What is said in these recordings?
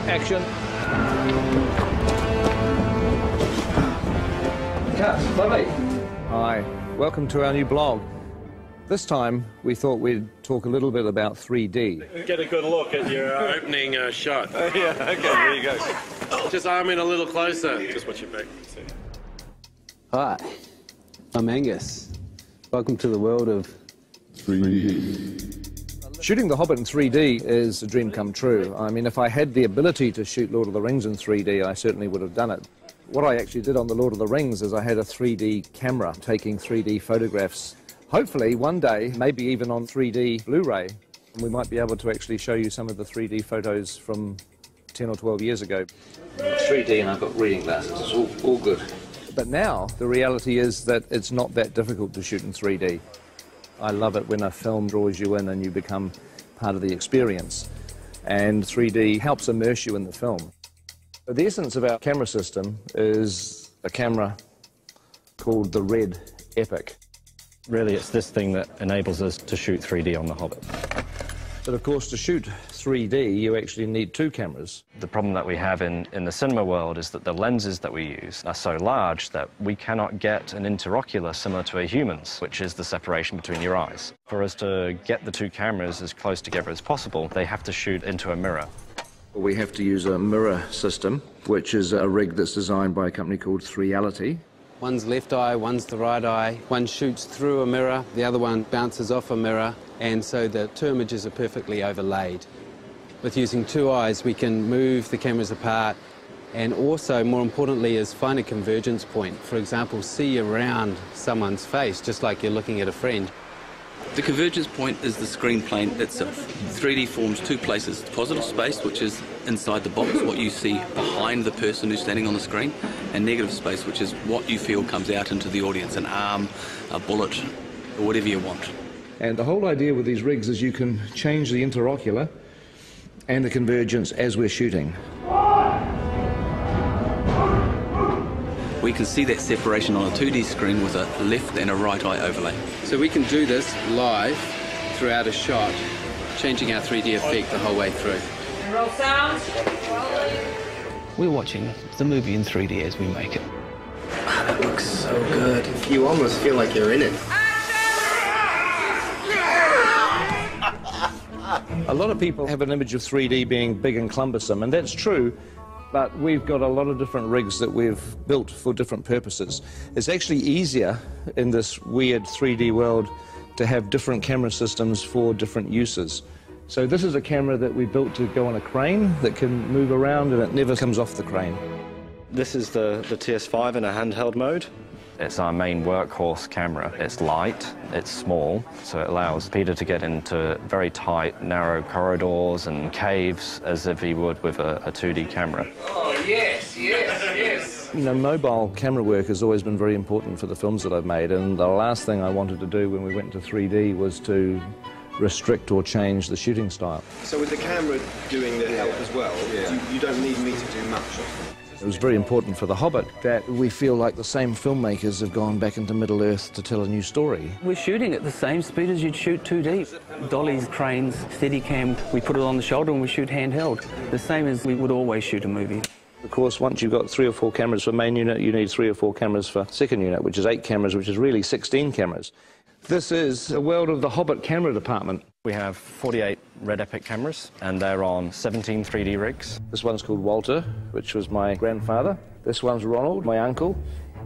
Action. Cut. Lovely. Hi, welcome to our new blog. This time, we thought we'd talk a little bit about 3D. Get a good look at your opening shot. Yeah, okay, there you go. Just arm in a little closer. Just watch your back. Hi, I'm Angus. Welcome to the world of 3D. Shooting The Hobbit in 3D is a dream come true. I mean, if I had the ability to shoot Lord of the Rings in 3D, I certainly would have done it. What I actually did on The Lord of the Rings is I had a 3D camera taking 3D photographs. Hopefully, one day, maybe even on 3D Blu-ray, we might be able to actually show you some of the 3D photos from 10 or 12 years ago. 3D, and I've got reading glasses. It's all good. But now, the reality is that it's not that difficult to shoot in 3D. I love it when a film draws you in and you become part of the experience. And 3D helps immerse you in the film. The essence of our camera system is a camera called the Red Epic. Really, it's this thing that enables us to shoot 3D on The Hobbit. But of course, to shoot 3D, you actually need two cameras. The problem that we have in the cinema world is that the lenses that we use are so large that we cannot get an interocular similar to a human's, which is the separation between your eyes. For us to get the two cameras as close together as possible, they have to shoot into a mirror. We have to use a mirror system, which is a rig that's designed by a company called 3Reality. one's left eye, one's the right eye. One shoots through a mirror, the other one bounces off a mirror, and so the two images are perfectly overlaid. With using two eyes, we can move the cameras apart and also, more importantly, is find a convergence point. For example, see around someone's face, just like you're looking at a friend. The convergence point is the screen plane itself. 3D forms two places: positive space, which is inside the box, what you see behind the person who's standing on the screen, and negative space, which is what you feel comes out into the audience, an arm, a bullet, or whatever you want. And the whole idea with these rigs is you can change the interocular and the convergence as we're shooting. We can see that separation on a 2D screen with a left and a right eye overlay. So we can do this live throughout a shot, changing our 3D effect the whole way through. Roll sound. We're watching the movie in 3D as we make it. That looks so good. You almost feel like you're in it. A lot of people have an image of 3D being big and cumbersome, and that's true. But we've got a lot of different rigs that we've built for different purposes. It's actually easier in this weird 3D world to have different camera systems for different uses. So this is a camera that we built to go on a crane that can move around and it never comes off the crane. This is the TS5 in a handheld mode. It's our main workhorse camera. It's light, it's small, so it allows Peter to get into very tight, narrow corridors and caves as if he would with a 2D camera. Oh, yes, yes, yes. You know, mobile camera work has always been very important for the films that I've made, and the last thing I wanted to do when we went to 3D was to restrict or change the shooting style. So with the camera doing the help as well, you don't need me to do much. It was very important for The Hobbit that we feel like the same filmmakers have gone back into Middle-earth to tell a new story. We're shooting at the same speed as you'd shoot 2D. Dollies, cranes, Steadicam, we put it on the shoulder and we shoot handheld. The same as we would always shoot a movie. Of course, once you've got 3 or 4 cameras for main unit, you need 3 or 4 cameras for second unit, which is 8 cameras, which is really 16 cameras. This is a world of the Hobbit camera department. We have 48 Red Epic cameras, and they're on 17 3D rigs. This one's called Walter, which was my grandfather. This one's Ronald, my uncle.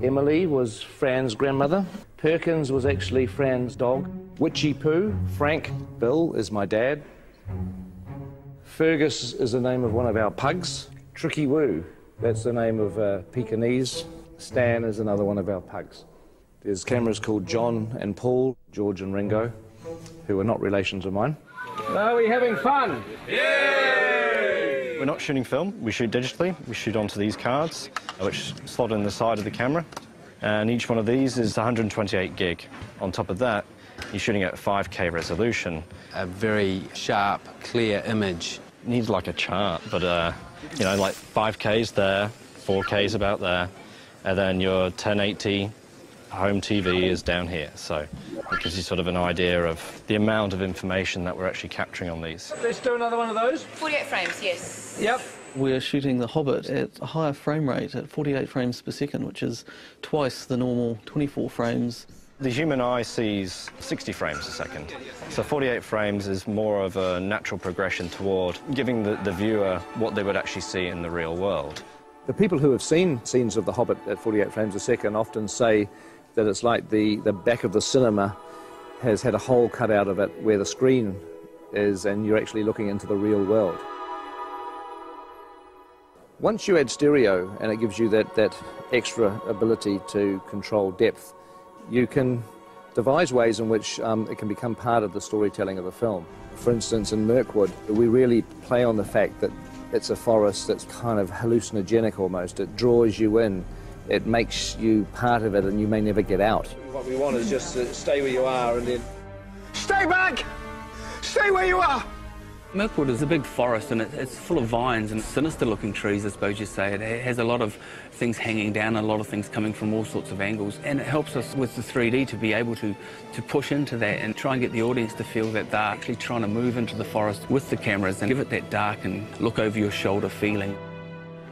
Emily was Fran's grandmother. Perkins was actually Fran's dog. Witchy Poo, Frank, Bill is my dad. Fergus is the name of one of our pugs. Tricky Woo, that's the name of Pekingese. Stan is another one of our pugs. There's cameras called John and Paul, George and Ringo, who are not relations of mine. Are we having fun? Yay! We're not shooting film, we shoot digitally. We shoot onto these cards, which slot in the side of the camera. And each one of these is 128 gig. On top of that, you're shooting at 5K resolution. A very sharp, clear image. Needs like a chart, but you know, like 5K's there, 4K's about there, and then your 1080 home TV is down here. So It gives you sort of an idea of the amount of information that we're actually capturing on these. Let's do another one of those. 48 frames, yes. Yep. We're shooting the Hobbit at a higher frame rate at 48 frames per second, which is twice the normal 24 frames. The human eye sees 60 frames a second, so 48 frames is more of a natural progression toward giving the viewer what they would actually see in the real world. The people who have seen scenes of The Hobbit at 48 frames a second often say that it's like the back of the cinema has had a hole cut out of it where the screen is and you're actually looking into the real world. Once you add stereo and it gives you that extra ability to control depth, you can devise ways in which it can become part of the storytelling of the film. For instance, in Mirkwood, we really play on the fact that it's a forest that's kind of hallucinogenic almost. It draws you in. It makes you part of it and you may never get out. What we want is just to stay where you are and then... Stay back! Stay where you are! Mirkwood is a big forest and it's full of vines and sinister-looking trees, I suppose you say. It has a lot of things hanging down, a lot of things coming from all sorts of angles, and it helps us with the 3D to be able to push into that and try and get the audience to feel that they're actually trying to move into the forest with the cameras and give it that dark and look over your shoulder feeling.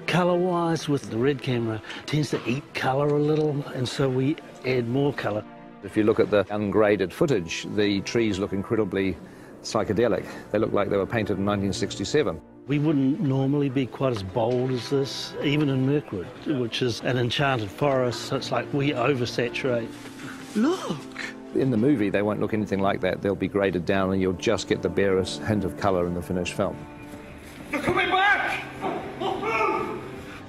Colour-wise, with the red camera, tends to eat colour a little, and so we add more colour. If you look at the ungraded footage, the trees look incredibly psychedelic. They look like they were painted in 1967. We wouldn't normally be quite as bold as this, even in Mirkwood, which is an enchanted forest, so it's like we oversaturate. Look! In the movie, they won't look anything like that. They'll be graded down and you'll just get the barest hint of colour in the finished film. They're coming back!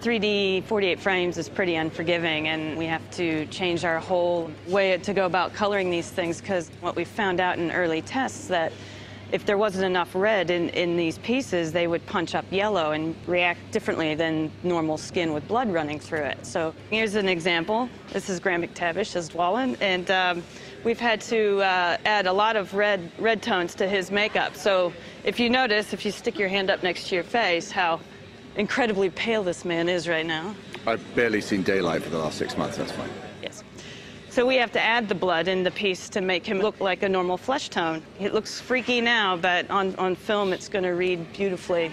3D 48 frames is pretty unforgiving, and we have to change our whole way to go about coloring these things, because what we found out in early tests that if there wasn't enough red in these pieces, they would punch up yellow and react differently than normal skin with blood running through it. So here's an example. This is Graham McTavish as Wallen, and we've had to add a lot of red tones to his makeup. So if you notice, if you stick your hand up next to your face, how incredibly pale this man is right now. I've barely seen daylight for the last 6 months, that's fine. Yes. So we have to add the blood in the piece to make him look like a normal flesh tone. It looks freaky now, but on film it's going to read beautifully.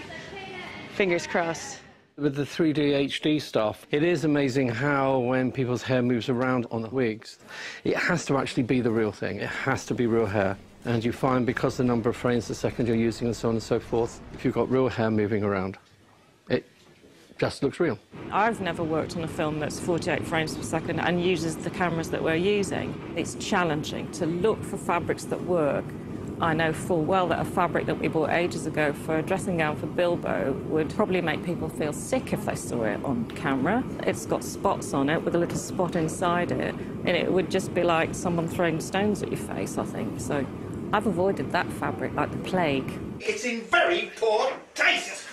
Fingers crossed. With the 3D HD stuff, it is amazing how when people's hair moves around on the wigs, it has to actually be the real thing. It has to be real hair. And you find because the number of frames a second you're using and so on and so forth, if you've got real hair moving around, it just looks real. I've never worked on a film that's 48 frames per second and uses the cameras that we're using. It's challenging to look for fabrics that work. I know full well that a fabric that we bought ages ago for a dressing gown for Bilbo would probably make people feel sick if they saw it on camera. It's got spots on it with a little spot inside it, and it would just be like someone throwing stones at your face, I think. So I've avoided that fabric like the plague. It's in very poor taste!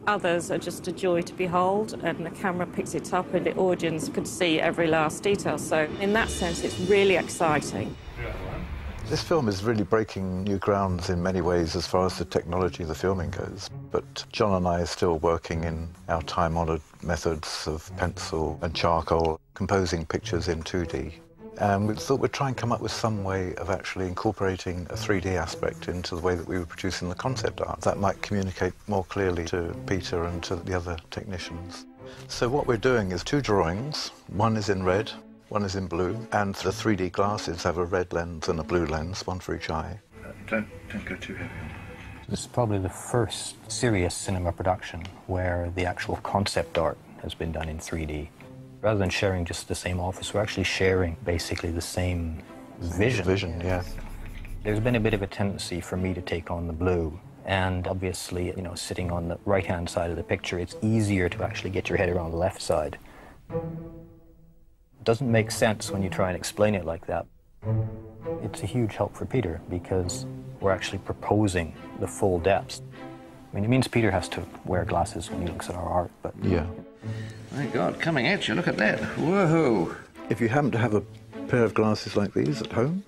Others are just a joy to behold, and the camera picks it up and the audience could see every last detail. So in that sense, it's really exciting. This film is really breaking new grounds in many ways as far as the technology of the filming goes. But John and I are still working in our time-honoured methods of pencil and charcoal, composing pictures in 2D. And we thought we'd try and come up with some way of actually incorporating a 3D aspect into the way that we were producing the concept art. That might communicate more clearly to Peter and to the other technicians. So what we're doing is 2 drawings. One is in red, one is in blue, and the 3D glasses have a red lens and a blue lens, one for each eye. Don't go too heavy on it. This is probably the first serious cinema production where the actual concept art has been done in 3D. Rather than sharing just the same office, we're actually sharing basically the same vision. Vision, yeah. There's been a bit of a tendency for me to take on the blue, and obviously, you know, sitting on the right-hand side of the picture, it's easier to actually get your head around the left side. It doesn't make sense when you try and explain it like that. It's a huge help for Peter because we're actually proposing the full depths. I mean, it means Peter has to wear glasses when he looks at our art, but... Yeah. My God, coming at you, look at that. Whoa! If you happen to have a pair of glasses like these at home,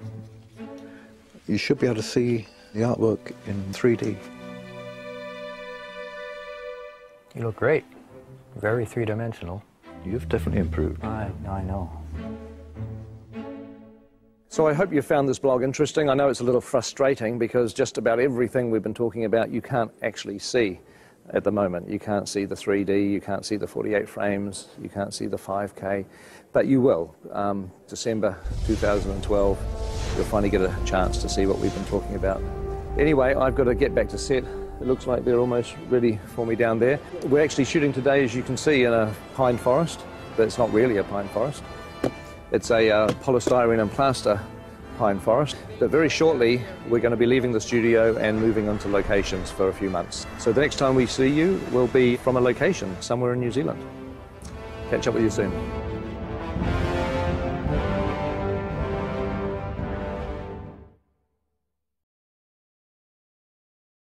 you should be able to see the artwork in 3D. You look great. Very three-dimensional. You've definitely improved. I know. So I hope you found this blog interesting. I know it's a little frustrating because just about everything we've been talking about you can't actually see at the moment. You can't see the 3D, you can't see the 48 frames, you can't see the 5K, but you will. December 2012, you'll finally get a chance to see what we've been talking about. Anyway, I've got to get back to set. It looks like they're almost ready for me down there. We're actually shooting today, as you can see, in a pine forest, but it's not really a pine forest. It's a polystyrene and plaster pine forest. But very shortly, we're going to be leaving the studio and moving on to locations for a few months. So the next time we see you will be from a location somewhere in New Zealand. Catch up with you soon.